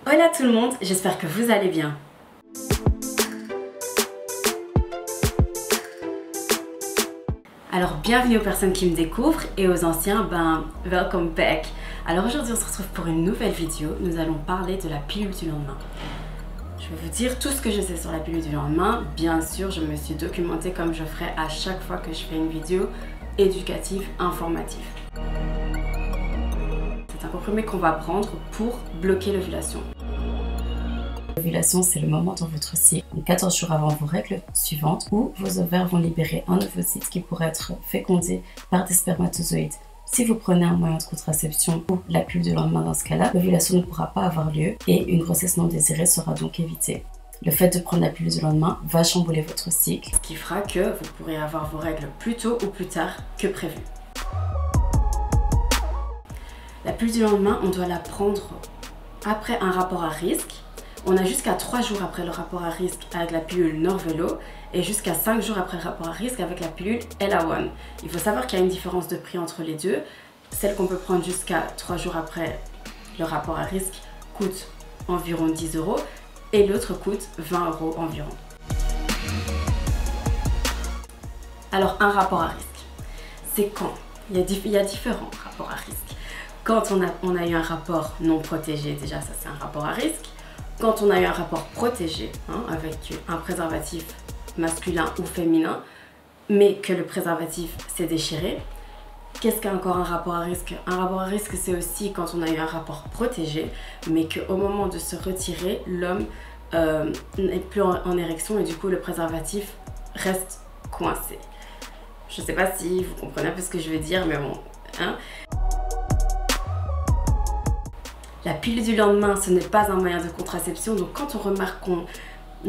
Hola tout le monde, j'espère que vous allez bien. Alors bienvenue aux personnes qui me découvrent et aux anciens, welcome back. Alors aujourd'hui on se retrouve pour une nouvelle vidéo, nous allons parler de la pilule du lendemain. Je vais vous dire tout ce que je sais sur la pilule du lendemain. Bien sûr, je me suis documentée comme je ferai à chaque fois que je fais une vidéo éducative, informative. C'est un comprimé qu'on va prendre pour bloquer l'ovulation. L'ovulation, c'est le moment dans votre cycle, 14 jours avant vos règles suivantes, où vos ovaires vont libérer un ovocyte qui pourrait être fécondé par des spermatozoïdes. Si vous prenez un moyen de contraception ou la pilule du lendemain dans ce cas-là, l'ovulation ne pourra pas avoir lieu et une grossesse non désirée sera donc évitée. Le fait de prendre la pilule du lendemain va chambouler votre cycle, ce qui fera que vous pourrez avoir vos règles plus tôt ou plus tard que prévu. La pilule du lendemain, on doit la prendre après un rapport à risque. On a jusqu'à 3 jours après le rapport à risque avec la pilule Norvelo et jusqu'à 5 jours après le rapport à risque avec la pilule Ella1. Il faut savoir qu'il y a une différence de prix entre les deux. Celle qu'on peut prendre jusqu'à 3 jours après le rapport à risque coûte environ 10 € et l'autre coûte 20 € environ. Alors un rapport à risque, c'est quand il y a différents rapports à risque. Quand on a eu un rapport non protégé, déjà ça c'est un rapport à risque. Quand on a eu un rapport protégé, avec un préservatif masculin ou féminin, mais que le préservatif s'est déchiré, qu'est-ce qu'est encore un rapport à risque? Un rapport à risque, c'est aussi quand on a eu un rapport protégé, mais qu'au moment de se retirer, l'homme n'est plus en érection et du coup le préservatif reste coincé. Je ne sais pas si vous comprenez un peu ce que je veux dire, mais bon. La pilule du lendemain, ce n'est pas un moyen de contraception, donc quand on remarque qu'on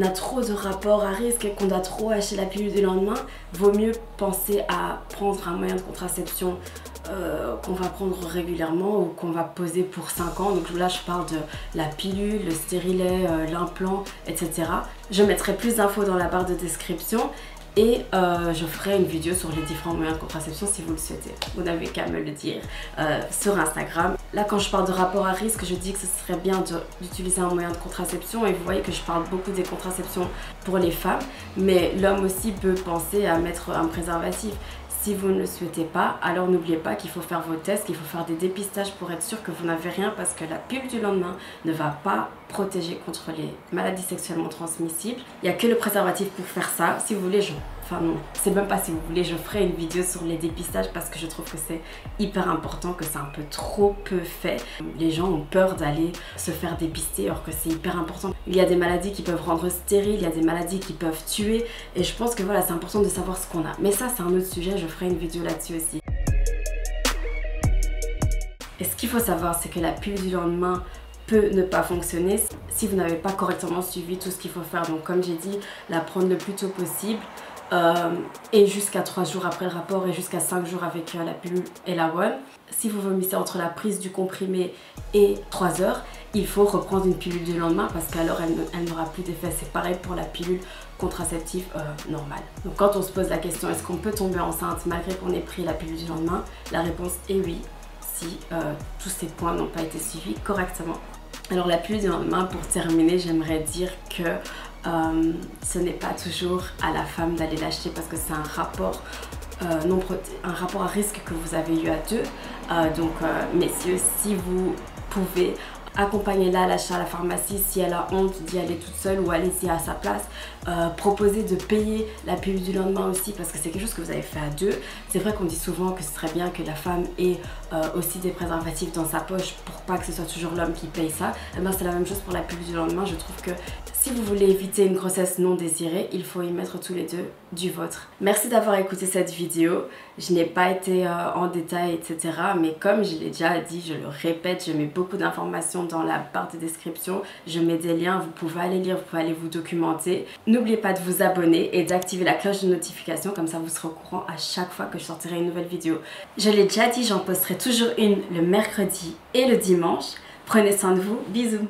a trop de rapports à risque et qu'on doit trop acheter la pilule du lendemain, vaut mieux penser à prendre un moyen de contraception qu'on va prendre régulièrement ou qu'on va poser pour 5 ans. Donc là, je parle de la pilule, le stérilet, l'implant, etc. Je mettrai plus d'infos dans la barre de description. Et je ferai une vidéo sur les différents moyens de contraception si vous le souhaitez. Vous n'avez qu'à me le dire sur Instagram. Là, quand je parle de rapport à risque, je dis que ce serait bien d'utiliser un moyen de contraception. Et vous voyez que je parle beaucoup des contraceptions pour les femmes. Mais l'homme aussi peut penser à mettre un préservatif. Si vous ne le souhaitez pas, alors n'oubliez pas qu'il faut faire vos tests, qu'il faut faire des dépistages pour être sûr que vous n'avez rien parce que la pilule du lendemain ne va pas protéger contre les maladies sexuellement transmissibles. Il n'y a que le préservatif pour faire ça. Si vous voulez, enfin non, c'est même pas si vous voulez, je ferai une vidéo sur les dépistages parce que je trouve que c'est hyper important, que c'est un peu trop peu fait. Les gens ont peur d'aller se faire dépister alors que c'est hyper important. Il y a des maladies qui peuvent rendre stérile, il y a des maladies qui peuvent tuer et je pense que voilà, c'est important de savoir ce qu'on a. Mais ça, c'est un autre sujet, je ferai une vidéo là-dessus aussi. Et ce qu'il faut savoir, c'est que la pilule du lendemain peut ne pas fonctionner si vous n'avez pas correctement suivi tout ce qu'il faut faire. Donc comme j'ai dit, la prendre le plus tôt possible et jusqu'à 3 jours après le rapport et jusqu'à 5 jours avec la pilule Ella1. Si vous vomissez entre la prise du comprimé et 3 heures, il faut reprendre une pilule du lendemain parce qu'alors elle n'aura plus d'effet. C'est pareil pour la pilule contraceptive normale. Donc quand on se pose la question est-ce qu'on peut tomber enceinte malgré qu'on ait pris la pilule du lendemain, la réponse est oui, si tous ces points n'ont pas été suivis correctement. Alors la pilule du lendemain, pour terminer, j'aimerais dire que ce n'est pas toujours à la femme d'aller l'acheter parce que c'est un rapport à risque que vous avez eu à deux. Donc messieurs, si vous pouvez, accompagnez-la à l'achat à la pharmacie. Si elle a honte d'y aller toute seule ou allez-y à sa place. Proposez de payer la pilule du lendemain aussi parce que c'est quelque chose que vous avez fait à deux. C'est vrai qu'on dit souvent que ce serait bien que la femme ait aussi des préservatifs dans sa poche pour pas que ce soit toujours l'homme qui paye ça. Et ben, c'est la même chose pour la pilule du lendemain. Je trouve que si vous voulez éviter une grossesse non désirée, il faut y mettre tous les deux du vôtre. Merci d'avoir écouté cette vidéo. Je n'ai pas été en détail, etc. Mais comme je l'ai déjà dit, je le répète, je mets beaucoup d'informations dans la barre de description. Je mets des liens, vous pouvez aller lire, vous pouvez aller vous documenter. N'oubliez pas de vous abonner et d'activer la cloche de notification, comme ça vous serez au courant à chaque fois que je sortirai une nouvelle vidéo. Je l'ai déjà dit, j'en posterai toujours une le mercredi et le dimanche. Prenez soin de vous, bisous!